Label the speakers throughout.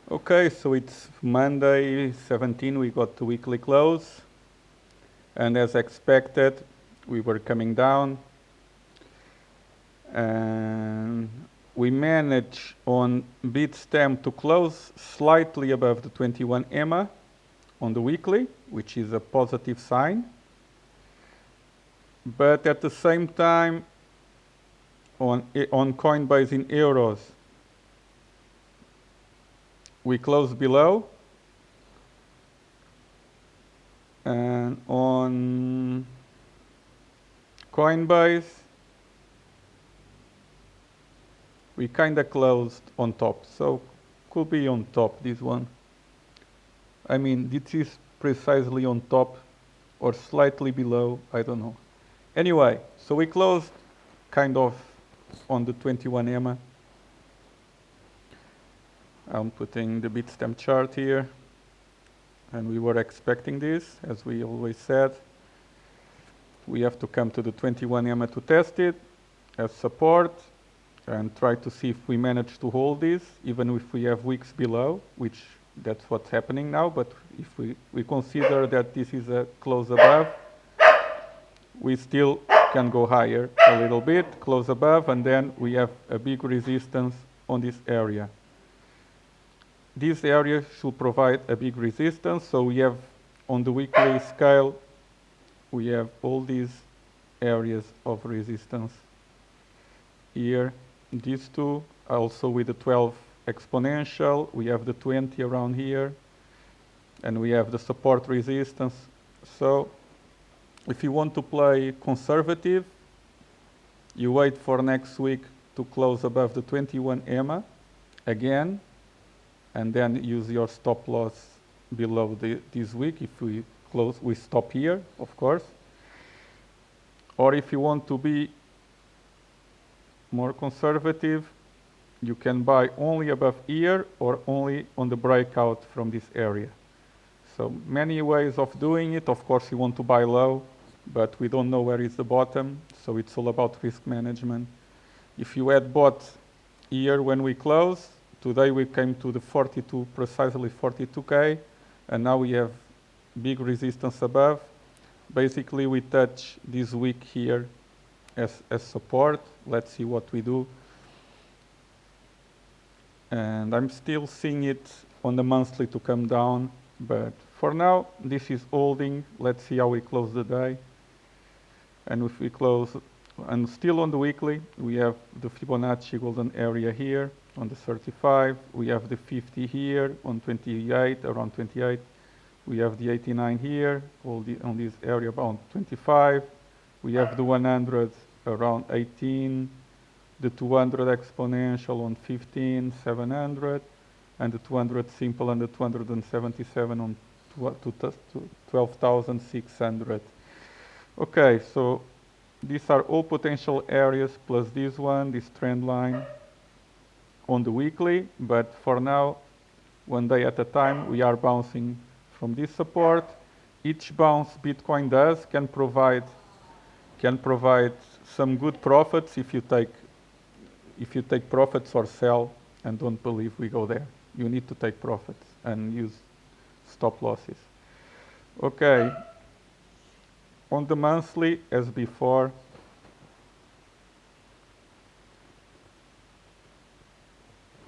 Speaker 1: Okay, so it's Monday 17, we got the weekly close. And as expected, we were coming down. And we managed on Bitstamp to close slightly above the 21 EMA on the weekly, which is a positive sign. But at the same time, on Coinbase in euros, we closed below. And on Coinbase, we kind of closed on top. So could be on top, this one. I mean, this is precisely on top or slightly below, I don't know. Anyway, so we closed kind of on the 21 EMA. I'm putting the Bitstamp chart here. And we were expecting this, as we always said. We have to come to the 21 EMA to test it as support and try to see if we manage to hold this, even if we have wicks below, which that's what's happening now. But if we consider that this is a close above, we still can go higher a little bit, close above, and then we have a big resistance on this area. This area should provide a big resistance, so we have on the weekly scale, we have all these areas of resistance here. These two, also with the 12 exponential, we have the 20 around here, and we have the support resistance. So if you want to play conservative, you wait for next week to close above the 21 EMA again, and then use your stop loss below this week. If we close, we stop here, of course. Or if you want to be more conservative, you can buy only above here or only on the breakout from this area. So many ways of doing it. Of course, you want to buy low, but we don't know where is the bottom, so it's all about risk management. If you had bought here when we close, today we came to the 42, precisely 42K, and now we have big resistance above. Basically, we touch this week here as support. Let's see what we do. And I'm still seeing it on the monthly to come down, but for now, this is holding. Let's see how we close the day. And if we close, and still on the weekly, we have the Fibonacci golden area here on the 35. We have the 50 here on 28, around 28. We have the 89 here, on this area around 25. We have the 100 around 18, the 200 exponential on 15, 700, and the 200 simple and the 277 on 12,600. Okay, so these are all potential areas plus this one, this trend line on the weekly, but for now, one day at a time, we are bouncing from this support. Each bounce Bitcoin does can provide some good profits if you take profits or sell, and don't believe we go there. You need to take profits and use stop losses. Okay. On the monthly, as before,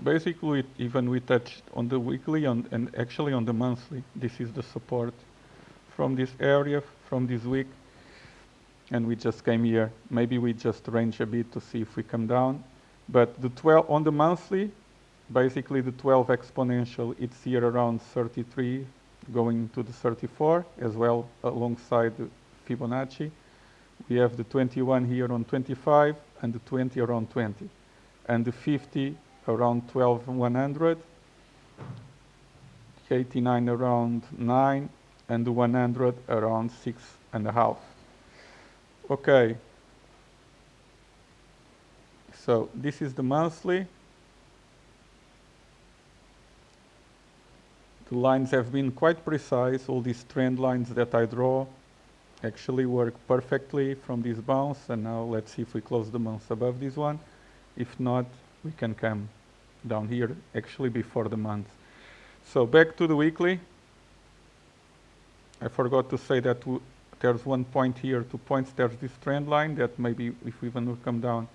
Speaker 1: basically even we touched on the weekly and actually on the monthly. This is the support from this area, from this week. And we just came here. Maybe we just range a bit to see if we come down. But the 12 on the monthly, basically the 12 exponential, it's here around 33, going to the 34 as well, alongside the Fibonacci. We have the 21 here on 25 and the 20 around 20. And the 50 around 12,100, 89 around 9, and the 100 around 6.5. Okay. So this is the monthly. The lines have been quite precise. All these trend lines that I draw actually work perfectly from this bounce. And now let's see if we close the month above this one. If not, we can come down here actually before the month. So back to the weekly. I forgot to say that there's 1 point here, 2 points, there's this trend line that maybe if we even will come down,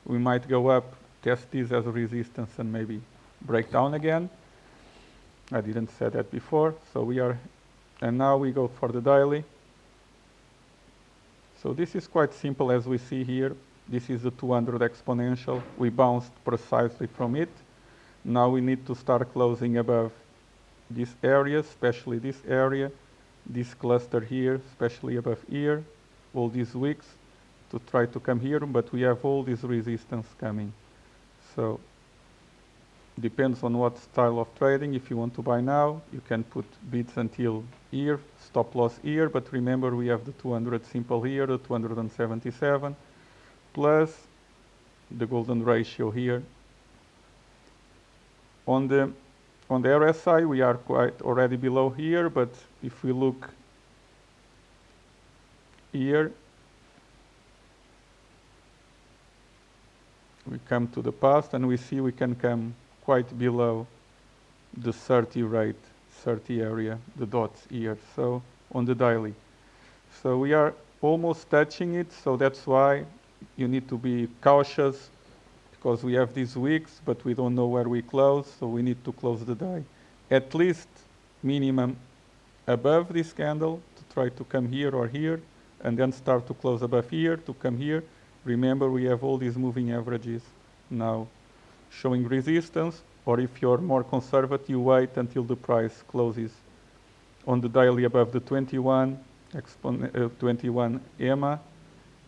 Speaker 1: we might go up, test this as a resistance and maybe break down again. I didn't say that before, so and now we go for the daily. So this is quite simple as we see here. This is the 200 exponential. We bounced precisely from it. Now we need to start closing above this area, especially this area, this cluster here, especially above here, all these wicks to try to come here, but we have all this resistance coming. So depends on what style of trading. If you want to buy now, you can put bids until here, stop loss here, but remember we have the 200 simple here, the 277, plus the golden ratio here. On the RSI, we are quite already below here, but if we look here, we come to the past and we see we can come quite below the 30 rate, 30 area, the dots here, so on the daily. So we are almost touching it, so that's why you need to be cautious, because we have these wicks, but we don't know where we close, so we need to close the day at least minimum above this candle to try to come here or here, and then start to close above here to come here. Remember, we have all these moving averages now showing resistance, or if you're more conservative, you wait until the price closes on the daily above the 21 EMA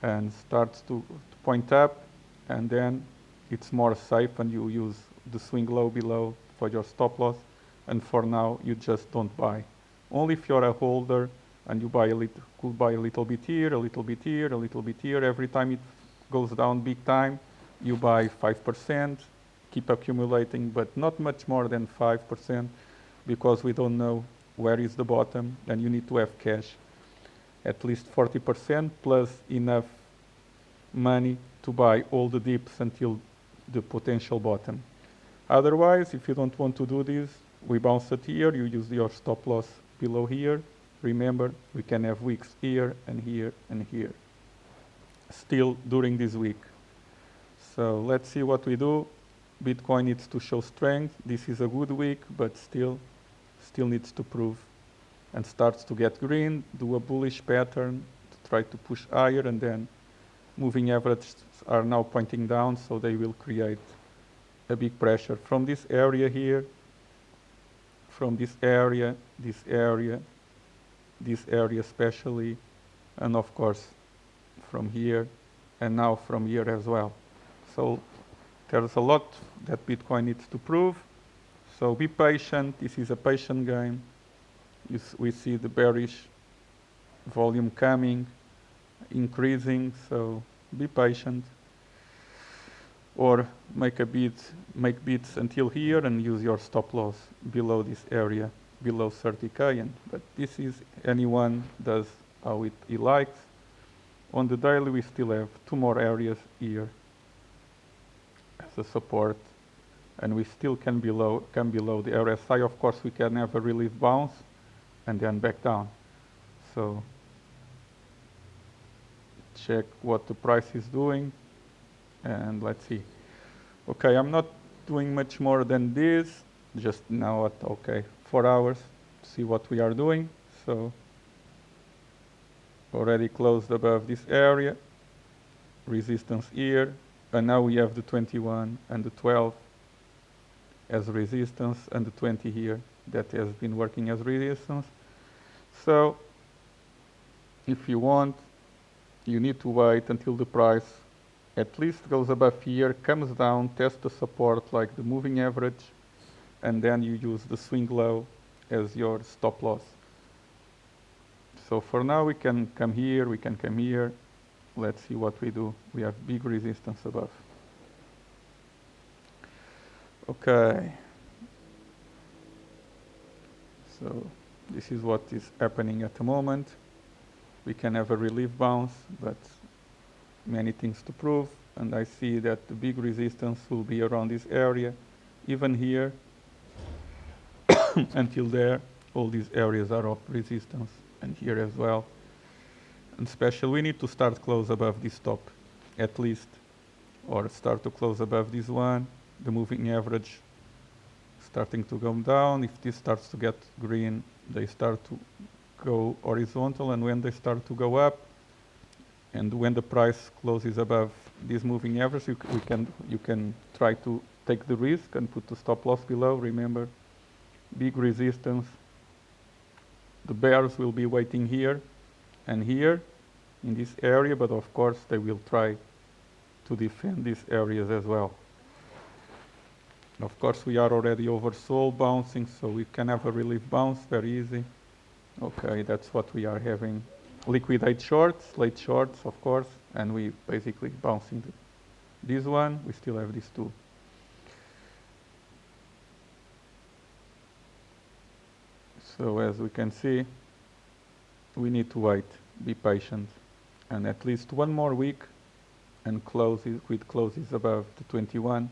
Speaker 1: and starts to point up, and then it's more safe and you use the swing low below for your stop loss. And for now, you just don't buy. Only if you're a holder and you could buy a little bit here, a little bit here, a little bit here. Every time it goes down big time, you buy 5%, keep accumulating, but not much more than 5%, because we don't know where is the bottom, and you need to have cash. At least 40% plus enough money to buy all the dips until the potential bottom. Otherwise, if you don't want to do this, we bounce it here, you use your stop loss below here. Remember, we can have wicks here and here and here still during this week. So let's see what we do. Bitcoin needs to show strength. This is a good week, but still needs to prove and starts to get green, do a bullish pattern to try to push higher, and then moving averages are now pointing down, so they will create a big pressure from this area here, from this area, this area, this area especially, and of course from here, and now from here as well. So there's a lot that Bitcoin needs to prove. So be patient. This is a patient game. We see the bearish volume coming, increasing, so be patient. Or make bids until here and use your stop loss below this area, below 30K. But this is, anyone does how he likes. On the daily, we still have 2 more areas here as a support, and we still come below the RSI. Of course, we can have a relief bounce and then back down. So check what the price is doing, and let's see. Okay, I'm not doing much more than this, just now at 4 hours, see what we are doing. So already closed above this area, resistance here, and now we have the 21 and the 12 as resistance, and the 20 here that has been working as resistance. So if you want, you need to wait until the price at least goes above here, comes down, test the support like the moving average, and then you use the swing low as your stop loss. So for now we can come here, we can come here. Let's see what we do. We have big resistance above. Okay. So this is what is happening at the moment. We can have a relief bounce, but many things to prove. And I see that the big resistance will be around this area, even here. until there. All these areas are of resistance, and here as well. And especially we need to start close above this top, at least, or start to close above this one. The moving average starting to go down. If this starts to get green, they start to go horizontal, and when they start to go up, and when the price closes above this moving average, you can try to take the risk and put the stop loss below. Remember, big resistance. The bears will be waiting here and here in this area, but of course they will try to defend these areas as well. Of course, we are already oversold bouncing, so we can have a relief bounce very easy. Okay, that's what we are having. Liquidate shorts, late shorts, of course, and we basically bouncing this one. We still have these two. So as we can see, we need to wait, be patient, and at least one more week, and closes above the 21.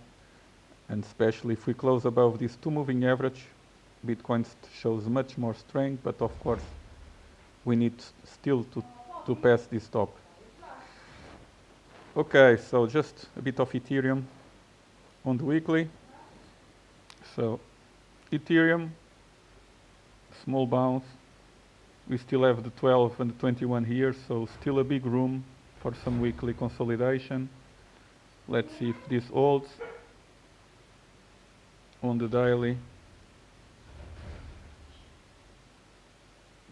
Speaker 1: And especially if we close above this 2 moving average, Bitcoin shows much more strength, but of course we need still to pass this top. Okay, so just a bit of Ethereum on the weekly. So Ethereum, small bounce. We still have the 12 and the 21 here, so still a big room for some weekly consolidation. Let's see if this holds on the daily.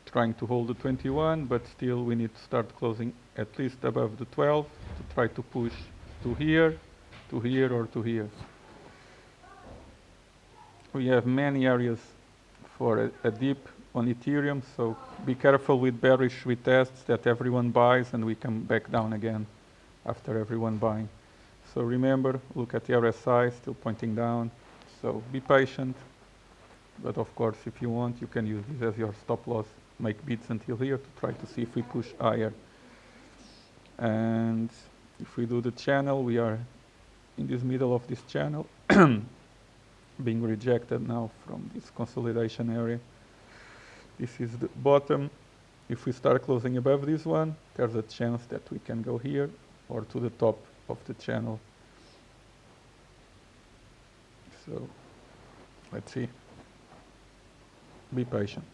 Speaker 1: Trying to hold the 21, but still we need to start closing at least above the 12 to try to push to here, or to here. We have many areas for a dip on Ethereum, so be careful with bearish retests that everyone buys and we come back down again after everyone buying. So remember, look at the RSI still pointing down, so be patient, but of course if you want you can use this as your stop loss. Make bids until here to try to see if we push higher. And if we do the channel, we are in this middle of this channel being rejected now from this consolidation area. This is the bottom. If we start closing above this one, there's a chance that we can go here or to the top of the channel. So let's see. Be patient.